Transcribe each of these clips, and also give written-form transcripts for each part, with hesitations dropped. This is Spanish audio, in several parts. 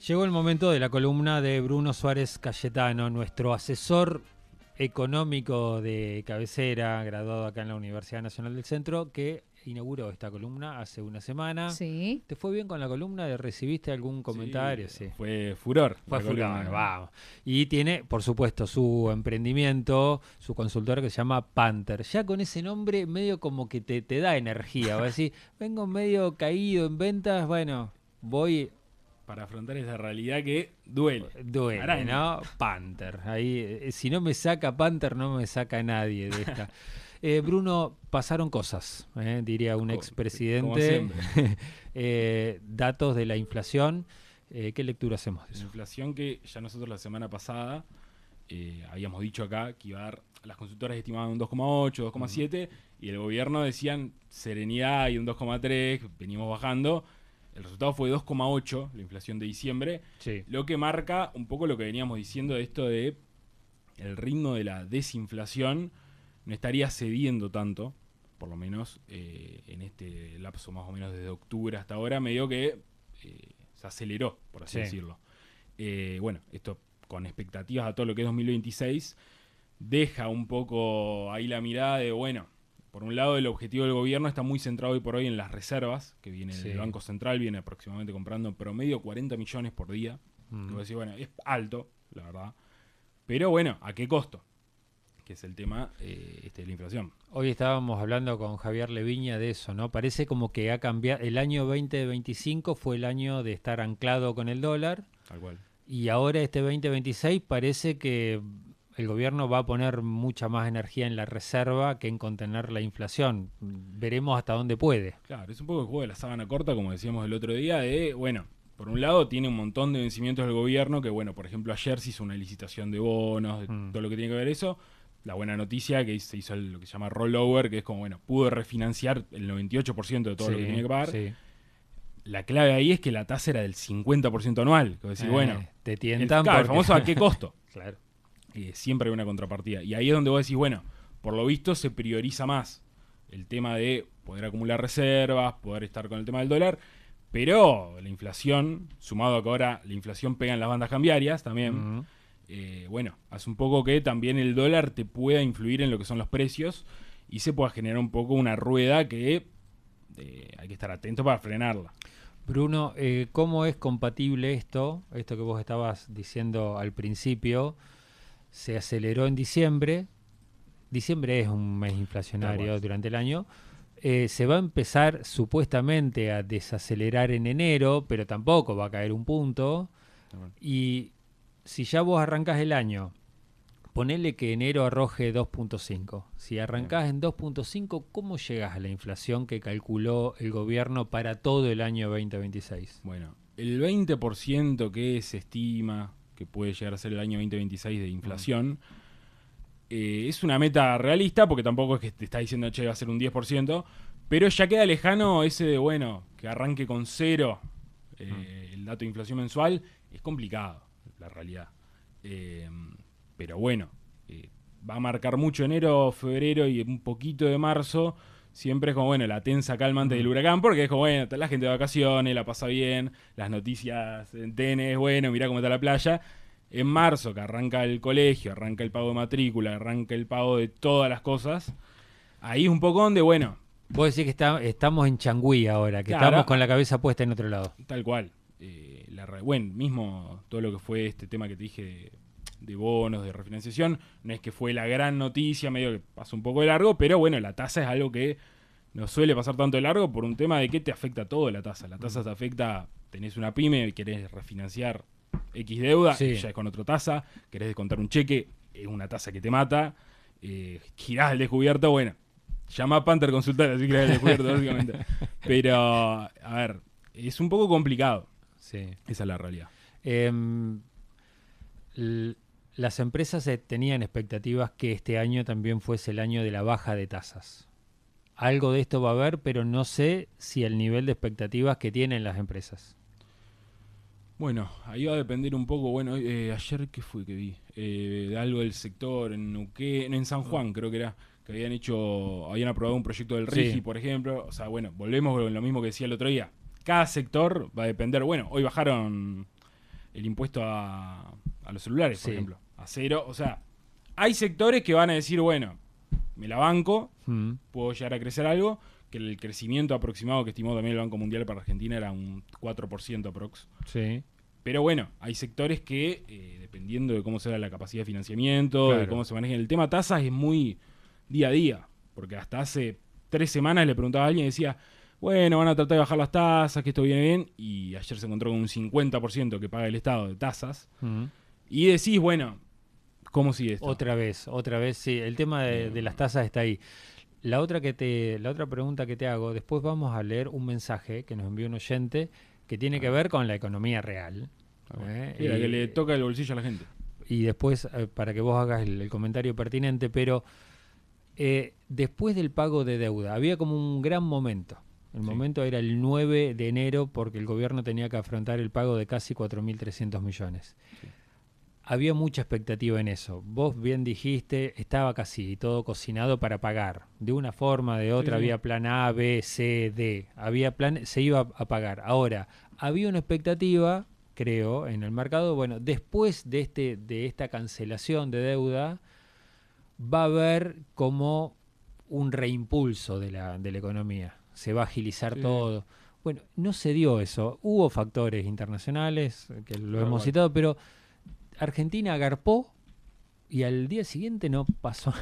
Llegó el momento de la columna de Bruno Suárez Cayetano, nuestro asesor económico de cabecera, graduado acá en la Universidad Nacional del Centro, que inauguró esta columna hace una semana. Sí. ¿Te fue bien con la columna? ¿Recibiste algún comentario? Sí. Fue furor. Fue furor, vamos. Y tiene, por supuesto, su emprendimiento, su consultora que se llama Panther. Ya con ese nombre medio como que te da energía. Va a decir, vengo medio caído en ventas, bueno, voy... Para afrontar esa realidad que duele. Duele, Araña. ¿no? Panther. Ahí, si no me saca Panther, no me saca nadie de esta. Bruno, pasaron cosas, diría un expresidente. Datos de la inflación. ¿Qué lectura hacemos de La eso? inflación que ya nosotros la semana pasada habíamos dicho acá que iba a dar, las consultoras estimaban un 2,8, 2,7 y el gobierno decían serenidad y un 2,3, venimos bajando. El resultado fue 2,8, la inflación de diciembre, Sí. lo que marca un poco lo que veníamos diciendo de esto de el ritmo de la desinflación no estaría cediendo tanto, por lo menos en este lapso más o menos desde octubre hasta ahora, medio que se aceleró, por así decirlo. Bueno, esto con expectativas a todo lo que es 2026, deja un poco ahí la mirada de, bueno, por un lado el objetivo del gobierno está muy centrado hoy por hoy en las reservas, que viene del Banco Central, viene aproximadamente comprando en promedio 40 millones por día. Que vos decís, bueno, es alto, la verdad. Pero bueno, ¿a qué costo? Que es el tema de la inflación. Hoy estábamos hablando con Javier Leviña de eso, ¿no? Parece como que ha cambiado. El año 2025 fue el año de estar anclado con el dólar. Tal cual. Y ahora este 2026 parece que el gobierno va a poner mucha más energía en la reserva que en contener la inflación. Veremos hasta dónde puede. Claro, es un poco el juego de la sábana corta, como decíamos el otro día, de, bueno, por un lado tiene un montón de vencimientos del gobierno, que bueno, por ejemplo ayer se hizo una licitación de bonos, de todo lo que tiene que ver eso. La buena noticia que se hizo lo que se llama rollover, que es como, bueno, pudo refinanciar el 98% de todo lo que tenía que pagar. Sí. La clave ahí es que la tasa era del 50% anual. Que decís, bueno, te tientan el famoso ¿a qué costo? Claro. Siempre hay una contrapartida. Y ahí es donde vos decís, bueno, por lo visto se prioriza más el tema de poder acumular reservas, poder estar con el tema del dólar, pero la inflación, sumado a que ahora la inflación pega en las bandas cambiarias también, bueno, hace un poco que también el dólar te pueda influir en lo que son los precios y se pueda generar un poco una rueda que hay que estar atento para frenarla. Bruno, ¿cómo es compatible esto que vos estabas diciendo al principio? Se aceleró en diciembre. Diciembre es un mes inflacionario durante el año. Se va a empezar supuestamente a desacelerar en enero, pero tampoco va a caer un punto. Y si ya vos arrancás el año, ponele que enero arroje 2.5. Si arrancás en 2.5, ¿cómo llegas a la inflación que calculó el gobierno para todo el año 2026? Bueno, el 20% que se estima que puede llegar a ser el año 2026 de inflación es una meta realista, porque tampoco es que te está diciendo, che, va a ser un 10%, pero ya queda lejano ese de, bueno, que arranque con cero el dato de inflación mensual. Es complicado, la realidad. Pero bueno, va a marcar mucho enero, febrero y un poquito de marzo. Siempre es como, bueno, la tensa calma antes del huracán, porque es como, bueno, la gente de vacaciones, la pasa bien, las noticias en TN, bueno, mirá cómo está la playa. En marzo, que arranca el colegio, arranca el pago de matrícula, arranca el pago de todas las cosas, ahí es un poco donde, bueno... Vos decís que estamos en Changüí ahora, que claro, estamos con la cabeza puesta en otro lado. Tal cual. Bueno, mismo todo lo que fue este tema que te dije de bonos, de refinanciación, no es que fue la gran noticia, medio que pasó un poco de largo, pero bueno, la tasa es algo que no suele pasar tanto de largo por un tema de que te afecta todo la tasa. La tasa te afecta, tenés una pyme y querés refinanciar X deuda, ya es con otra tasa, querés descontar un cheque, es una tasa que te mata, girás el descubierto, bueno, llama a Panther Consultar, así girás el descubierto, básicamente. Pero, a ver, es un poco complicado. Sí. Esa es la realidad. Las empresas tenían expectativas que este año también fuese el año de la baja de tasas. Algo de esto va a haber, pero no sé si el nivel de expectativas que tienen las empresas. Bueno, ahí va a depender un poco, bueno, ayer ¿qué fue que vi? De algo del sector, en Neuquén, en San Juan creo que era, que habían aprobado un proyecto del RIGI, por ejemplo. O sea, bueno, volvemos con lo mismo que decía el otro día. Cada sector va a depender, bueno, hoy bajaron el impuesto a los celulares, por Sí. ejemplo, a 0. O sea, hay sectores que van a decir, bueno, me la banco, puedo llegar a crecer algo, que el crecimiento aproximado que estimó también el Banco Mundial para Argentina era un 4% aprox. Sí. Pero bueno, hay sectores que, dependiendo de cómo sea la capacidad de financiamiento, Claro. de cómo se maneja el tema tasas, es muy día a día. Porque hasta hace 3 semanas le preguntaba a alguien y decía, bueno, van a tratar de bajar las tasas, que esto viene bien. Y ayer se encontró con un 50% que paga el Estado de tasas. Y decís, bueno, ¿cómo sigue esto? Otra vez, sí. El tema de las tasas está ahí. La otra pregunta que te hago, después vamos a leer un mensaje que nos envió un oyente que tiene que ver con la economía real. Sí, la que le toca el bolsillo a la gente. Y después, para que vos hagas el comentario pertinente, pero después del pago de deuda, había como un gran momento. El momento era el 9 de enero porque el gobierno tenía que afrontar el pago de casi 4.300 millones. Sí. Había mucha expectativa en eso. Vos bien dijiste, estaba casi todo cocinado para pagar. De una forma, de otra, había plan A, B, C, D. Había plan, se iba a pagar. Ahora, había una expectativa, creo, en el mercado. Bueno, después de esta cancelación de deuda, va a haber como un reimpulso de la economía. Se va a agilizar todo. Bueno, no se dio eso. Hubo factores internacionales, que lo hemos citado, pero Argentina agarpó y al día siguiente no pasó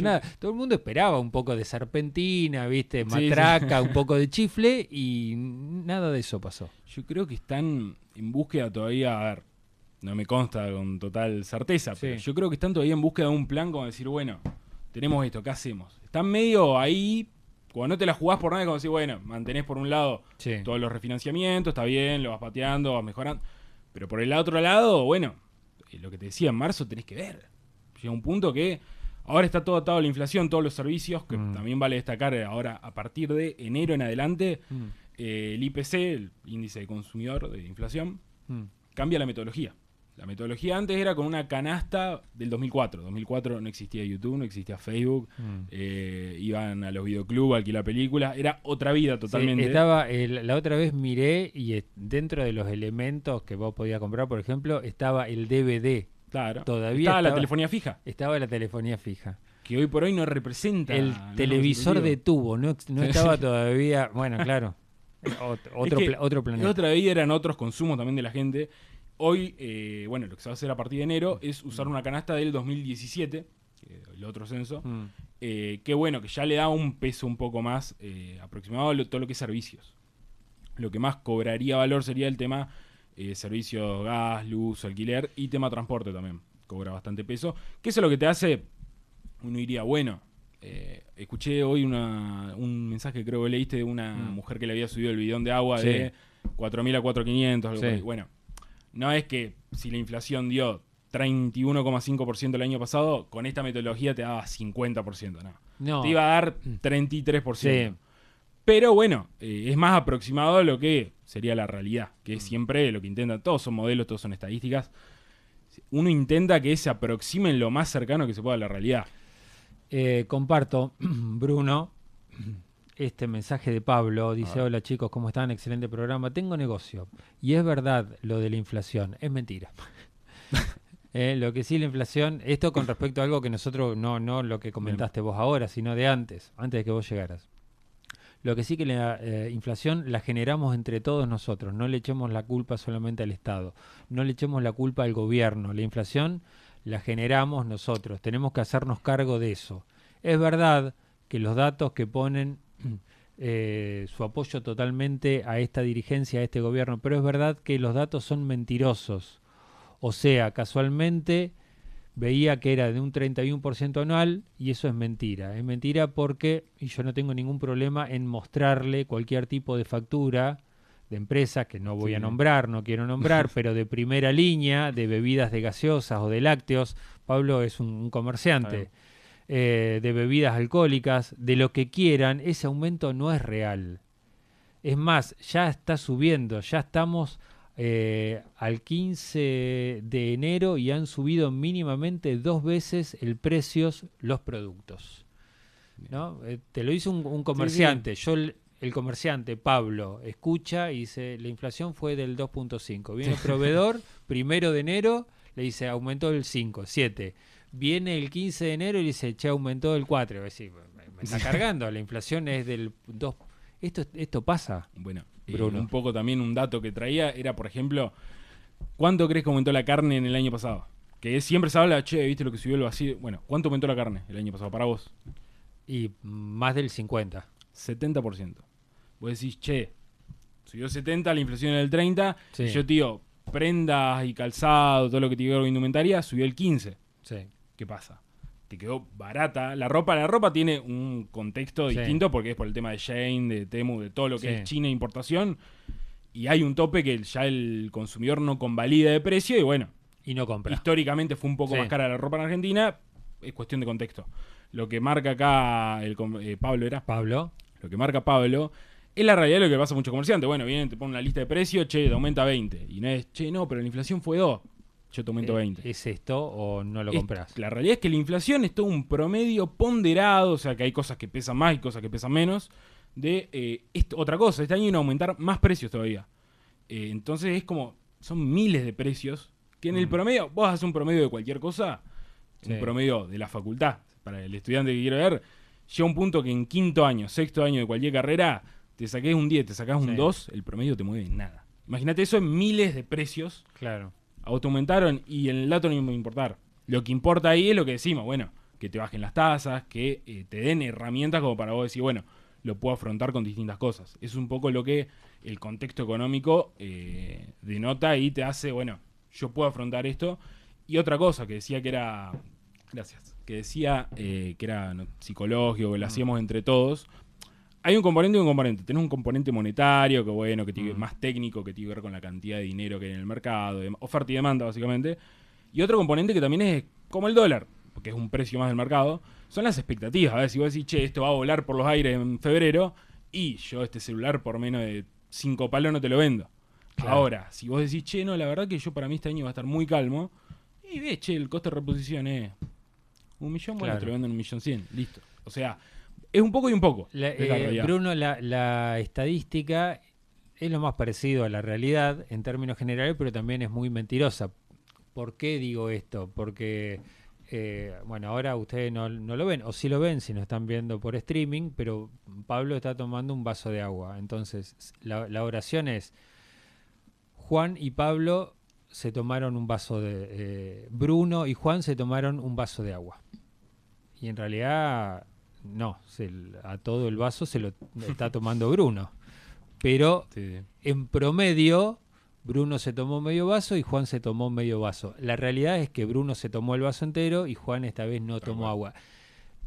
nada. Todo el mundo esperaba un poco de serpentina, ¿viste? Matraca, un poco de chifle y nada de eso pasó. Yo creo que están en búsqueda todavía, a ver, no me consta con total certeza, pero yo creo que están todavía en búsqueda de un plan como decir, bueno, tenemos esto, ¿qué hacemos? Están medio ahí, cuando no te la jugás por nada, como decir, bueno, mantenés por un lado todos los refinanciamientos, está bien, lo vas pateando, vas mejorando, pero por el otro lado, bueno, lo que te decía en marzo tenés que ver. Llega un punto que ahora está todo atado a la inflación, todos los servicios, que también vale destacar ahora a partir de enero en adelante, el IPC, el índice de consumidor de inflación, cambia la metodología. La metodología antes era con una canasta del 2004. 2004 no existía YouTube, no existía Facebook, iban a los videoclubs a alquilar películas, era otra vida totalmente. Sí, la otra vez miré y dentro de los elementos que vos podías comprar, por ejemplo, estaba el DVD. Claro. Todavía estaba la telefonía fija. Estaba la telefonía fija. Que hoy por hoy no representa. El televisor de tubo, no estaba todavía. Bueno, claro. Otro planeta. Otra vida eran otros consumos también de la gente. Hoy, bueno, lo que se va a hacer a partir de enero es usar una canasta del 2017, el otro censo, que bueno, que ya le da un peso un poco más aproximado a todo lo que es servicios. Lo que más cobraría valor sería el tema servicios, gas, luz, alquiler y tema transporte también. Cobra bastante peso. Que eso es lo que te hace, uno diría, bueno, escuché hoy un mensaje, creo que leíste, de una mujer que le había subido el bidón de agua de 4.000 a 4.500. Bueno, no es que si la inflación dio 31,5% el año pasado, con esta metodología te daba 50%. No. Te iba a dar 33%. Sí. Pero bueno, es más aproximado a lo que sería la realidad, que es siempre lo que intentan. Todos son modelos, todos son estadísticas. Uno intenta que se aproximen lo más cercano que se pueda a la realidad. Comparto, Bruno, este mensaje de Pablo. Dice, hola chicos, ¿cómo están? Excelente programa. Tengo negocio. Y es verdad lo de la inflación. Es mentira. Lo que sí la inflación, esto con respecto a algo que nosotros, no lo que comentaste vos ahora, sino de antes de que vos llegaras. Lo que sí que la inflación la generamos entre todos nosotros. No le echemos la culpa solamente al Estado. No le echemos la culpa al gobierno. La inflación la generamos nosotros. Tenemos que hacernos cargo de eso. Es verdad que los datos que ponen su apoyo totalmente a esta dirigencia, a este gobierno, pero es verdad que los datos son mentirosos. O sea, casualmente veía que era de un 31% anual y eso es mentira. Es mentira porque, y yo no tengo ningún problema en mostrarle cualquier tipo de factura de empresas que no voy a nombrar, no quiero nombrar, pero de primera línea, de bebidas de gaseosas o de lácteos. Pablo es un comerciante. De bebidas alcohólicas, de lo que quieran. Ese aumento no es real. Es más, ya está subiendo, ya estamos al 15 de enero y han subido mínimamente 2 veces el precio los productos, ¿no? Te lo hizo un comerciante. Yo el comerciante Pablo escucha y dice, la inflación fue del 2.5. Viene el proveedor, 1 de enero, le dice, aumentó el 5, 7. Viene el 15 de enero y dice, che, aumentó el 4. Es decir, me está cargando, la inflación es del 2. Esto pasa. Bueno, Bruno. un poco también un dato que traía era, por ejemplo, ¿cuánto crees que aumentó la carne en el año pasado? Que siempre se habla, che, ¿viste lo que subió el vacío? Bueno, ¿cuánto aumentó la carne el año pasado para vos? Y más del 50. 70%. Vos decís, che, subió 70, la inflación era del 30. Sí. Y yo, tío, prendas y calzado, todo lo que te quedó con indumentaria, subió el 15. Sí. ¿Qué pasa? Te quedó barata. La ropa tiene un contexto distinto porque es por el tema de Shein, de Temu, de todo lo que es China importación. Y hay un tope que ya el consumidor no convalida de precio y bueno. Y no compra. Históricamente fue un poco más cara la ropa en Argentina. Es cuestión de contexto. Lo que marca acá Pablo era. Pablo. Lo que marca Pablo es la realidad de lo que pasa a muchos comerciantes. Bueno, vienen, te ponen una lista de precios, che, te aumenta 20. Y no es, che, no, pero la inflación fue 2. Yo te aumento 20. ¿Es esto o no lo compras? La realidad es que la inflación es todo un promedio ponderado, o sea que hay cosas que pesan más y cosas que pesan menos, de otra cosa. Este año iban a aumentar más precios todavía. Entonces es como, son miles de precios, que en el promedio, vos haces un promedio de cualquier cosa, un promedio de la facultad, para el estudiante que quiere ver, llega un punto que en quinto año, sexto año de cualquier carrera, te saques un 10, te sacás un 2, el promedio te mueve en nada. Imagínate eso en miles de precios. Claro. A vos te aumentaron y en el dato no iba a importar. Lo que importa ahí es lo que decimos, bueno, que te bajen las tasas, que te den herramientas como para vos decir, bueno, lo puedo afrontar con distintas cosas. Es un poco lo que el contexto económico denota y te hace, bueno, yo puedo afrontar esto. Y otra cosa que decía que era, gracias, que decía que era psicológico, que lo hacíamos entre todos. Hay un componente y un componente. Tenés un componente monetario, que bueno, que tiene más técnico, que tiene que ver con la cantidad de dinero que hay en el mercado, oferta y demanda, básicamente. Y otro componente que también es como el dólar, porque es un precio más del mercado, son las expectativas. A ver, si vos decís, che, esto va a volar por los aires en febrero, y yo este celular por menos de 5 palos no te lo vendo. Claro. Ahora, si vos decís, che, no, la verdad que yo para mí este año va a estar muy calmo, y ves, che, el costo de reposición es 1 millón, bueno, te lo vendo en 1.100.000, listo. O sea, es un poco y un poco. Bruno, la estadística es lo más parecido a la realidad en términos generales, pero también es muy mentirosa. ¿Por qué digo esto? Porque, bueno, ahora ustedes no lo ven, o sí lo ven si nos están viendo por streaming, pero Pablo está tomando un vaso de agua. Entonces, la oración es, Juan y Pablo se tomaron un vaso de... Bruno y Juan se tomaron un vaso de agua. Y en realidad... No, a todo el vaso se lo está tomando Bruno. Pero en promedio, Bruno se tomó medio vaso y Juan se tomó medio vaso. La realidad es que Bruno se tomó el vaso entero y Juan esta vez no tomó agua.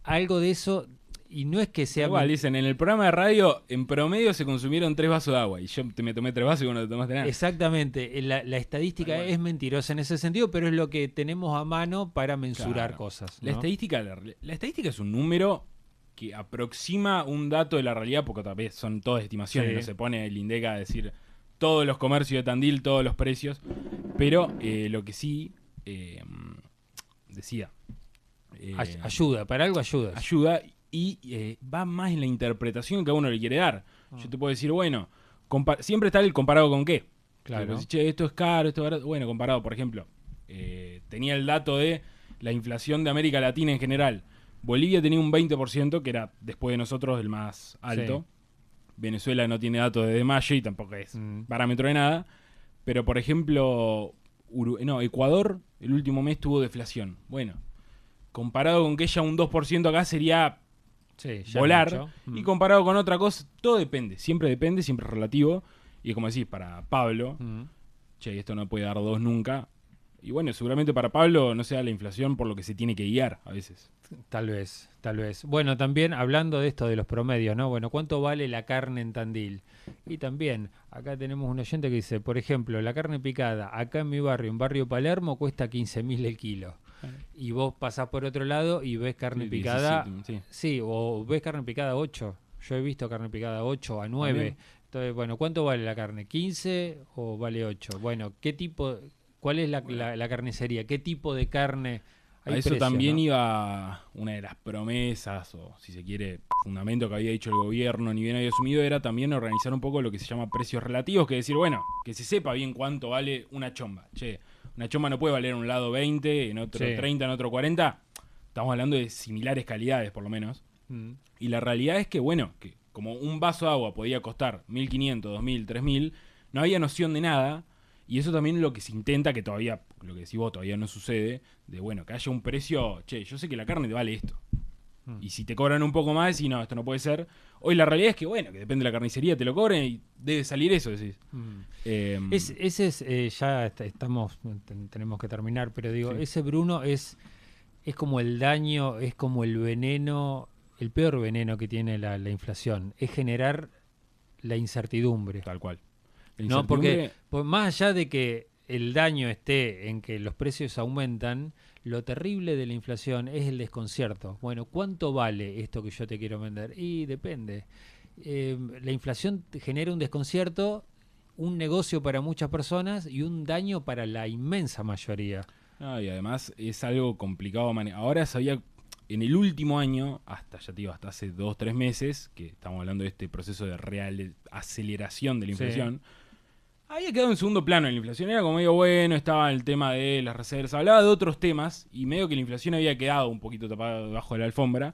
Algo de eso, y no es que sea... Igual, dicen, en el programa de radio, en promedio se consumieron 3 vasos de agua. Y yo me tomé 3 vasos y vos no te tomaste nada. Exactamente. La estadística es mentirosa en ese sentido, pero es lo que tenemos a mano para mensurar cosas, ¿no? La estadística es un número que aproxima un dato de la realidad, porque tal vez son todas estimaciones, no se pone el INDECA a decir todos los comercios de Tandil, todos los precios, pero lo que sí decía... ayuda, para algo ayuda. Ayuda y va más en la interpretación que a uno le quiere dar. Yo te puedo decir, bueno, siempre está el comparado con qué. Claro. Decir, che, esto es caro, esto es barato. Bueno, comparado, por ejemplo, tenía el dato de la inflación de América Latina en general. Bolivia tenía un 20%, que era después de nosotros el más alto. Sí. Venezuela no tiene datos desde mayo y tampoco es parámetro de nada. Pero, por ejemplo, Ecuador el último mes tuvo deflación. Bueno, comparado con que ya un 2% acá sería volar. Y comparado con otra cosa, todo depende, siempre es relativo. Y como decís, para Pablo, che, esto no puede dar 2 nunca. Y bueno, seguramente para Pablo no sea la inflación por lo que se tiene que guiar a veces. Tal vez. Bueno, también hablando de esto de los promedios, ¿no? Bueno, ¿cuánto vale la carne en Tandil? Y también, acá tenemos un oyente que dice, por ejemplo, la carne picada, acá en mi barrio, en barrio Palermo, cuesta 15.000 el kilo. Y vos pasás por otro lado y ves carne picada... 17, sí, o ves carne picada 8. Yo he visto carne picada 8 a 9. ¿También? Entonces, bueno, ¿cuánto vale la carne? ¿15 o vale 8? Bueno, ¿qué tipo... ¿Cuál es la carnicería? ¿Qué tipo de carne Hay A eso precios, también ¿no? iba una de las promesas, o si se quiere, fundamento que había dicho el gobierno, ni bien había asumido, era también organizar un poco lo que se llama precios relativos, que es decir, bueno, que se sepa bien cuánto vale una chomba. Che, una chomba no puede valer en un lado 20, en otro Sí. 30, en otro 40. Estamos hablando de similares calidades, por lo menos. Mm. Y la realidad es que, bueno, que como un vaso de agua podía costar 1.500, 2.000, 3.000, no había noción de nada. Y eso también es lo que se intenta, que todavía, lo que decís vos, todavía no sucede, de bueno, que haya un precio, che, yo sé que la carne te vale esto. Y si te cobran un poco más, y no, esto no puede ser. Hoy la realidad es que, bueno, que depende de la carnicería, te lo cobren y debe salir eso, decís. Mm. Eh, Ese es, ya estamos, tenemos que terminar, pero digo, Sí. ese Bruno es como el daño, es como el veneno, el peor veneno que tiene la inflación, es generar la incertidumbre. Tal cual. La No, porque incertidumbre, pues, más allá de que el daño esté en que los precios aumentan, lo terrible de la inflación es el desconcierto. Bueno, ¿cuánto vale esto que yo te quiero vender? Y depende. La inflación te genera un desconcierto, un negocio para muchas personas y un daño para la inmensa mayoría. y además es algo complicado. Ahora sabía, en el último año, hasta ya te digo, hasta hace 2 o 3 meses, que estamos hablando de este proceso de real aceleración de la Sí. inflación, había quedado en segundo plano la inflación. Era como medio bueno, estaba el tema de las reservas, hablaba de otros temas y medio que la inflación había quedado un poquito tapada debajo de la alfombra.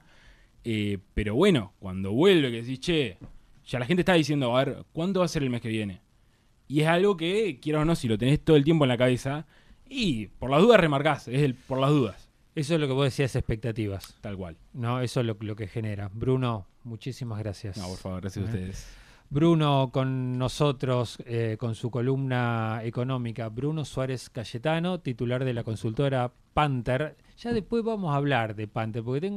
Pero bueno, cuando vuelve, que decís, che, ya la gente está diciendo, a ver, ¿cuánto va a ser el mes que viene? Y es algo que, quieras o no, si lo tenés todo el tiempo en la cabeza, y por las dudas remarcás, es el por las dudas, Eso es lo que vos decías, expectativas. tal cual. No, eso es lo que genera. Bruno, muchísimas gracias. No, por favor, gracias a ustedes. Bruno con nosotros, con su columna económica. Bruno Suárez Cayetano, titular de la consultora Panther. Ya después vamos a hablar de Panther, porque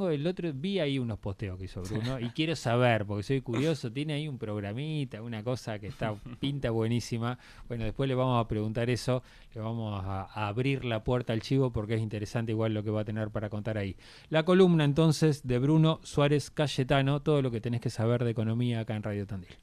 vi ahí unos posteos que hizo Bruno y quiero saber, porque soy curioso, tiene ahí un programita, una cosa que pinta buenísima. Bueno, después le vamos a preguntar eso, le vamos a abrir la puerta al chivo porque es interesante igual lo que va a tener para contar ahí. La columna entonces de Bruno Suárez Cayetano, todo lo que tenés que saber de economía acá en Radio Tandil.